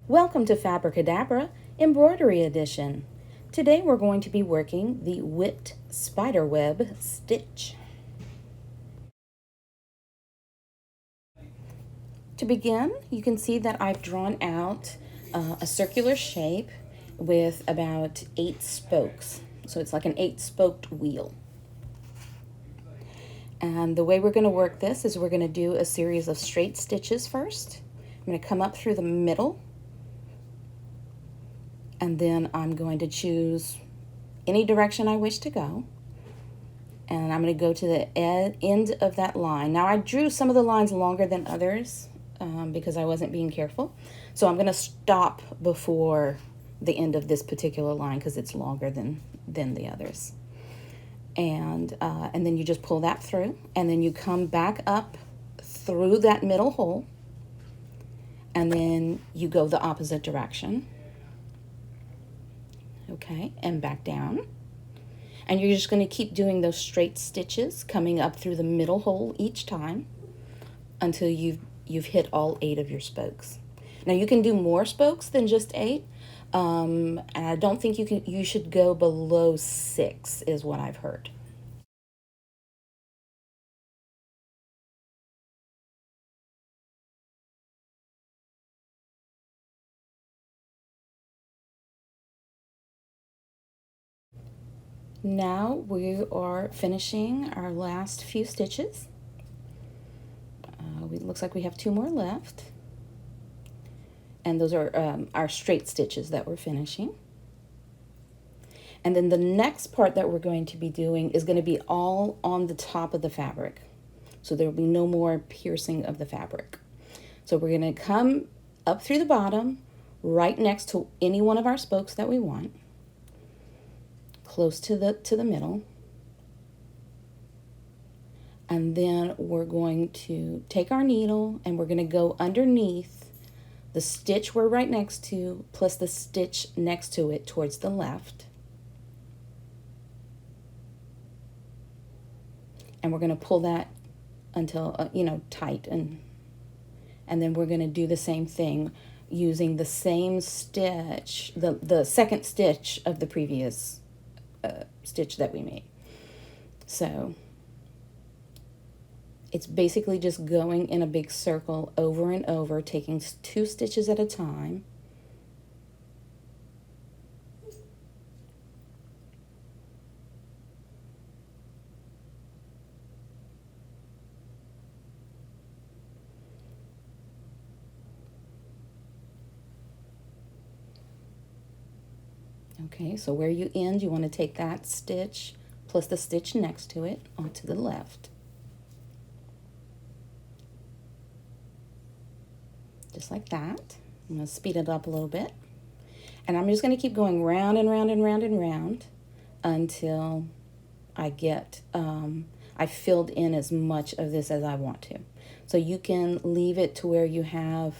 Welcome to Fabricadabra Embroidery Edition. Today we're going to be working the whipped spiderweb stitch. To begin, you can see that I've drawn out a circular shape with about 8 spokes. So it's like an 8-spoked wheel. And the way we're going to work this is we're going to do a series of straight stitches first. I'm going to come up through the middle, and then I'm going to choose any direction I wish to go. And I'm going to go to the end of that line. Now I drew some of the lines longer than others because I wasn't being careful. So I'm going to stop before the end of this particular line because it's longer than the others. And then you just pull that through, and then you come back up through that middle hole, and then you go the opposite direction. Okay, and back down. And you're just going to keep doing those straight stitches coming up through the middle hole each time until you've hit all 8 of your spokes. Now you can do more spokes than just 8. And I don't think you should go below 6 is what I've heard. Now we are finishing our last few stitches. It looks like we have 2 more left. And those are our straight stitches that we're finishing. And then the next part that we're going to be doing is going to be all on the top of the fabric. So there will be no more piercing of the fabric. So we're going to come up through the bottom, right next to any one of our spokes that we want, close to the middle. And then we're going to take our needle and we're going to go underneath the stitch we're right next to, plus the stitch next to it towards the left. And we're going to pull that until, tight. And then we're going to do the same thing using the same stitch, the second stitch of the previous stitch that we made. So it's basically just going in a big circle over and over, taking 2 stitches at a time. Okay, so where you end, you want to take that stitch plus the stitch next to it onto the left. Just like that. I'm going to speed it up a little bit. And I'm just going to keep going round and round and round and round until I get, I filled in as much of this as I want to. So you can leave it to where you have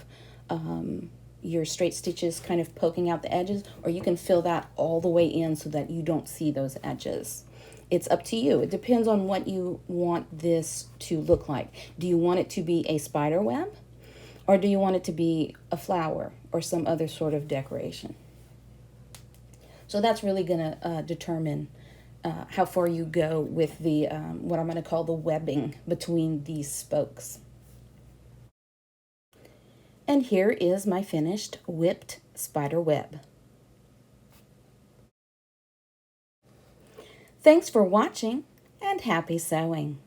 your straight stitches kind of poking out the edges, or you can fill that all the way in so that you don't see those edges. It's up to you. It depends on what you want this to look like. Do you want it to be a spider web? Or do you want it to be a flower or some other sort of decoration? So that's really going to determine how far you go with the what I'm going to call the webbing between these spokes. And here is my finished whipped spider web. Thanks for watching, and happy sewing!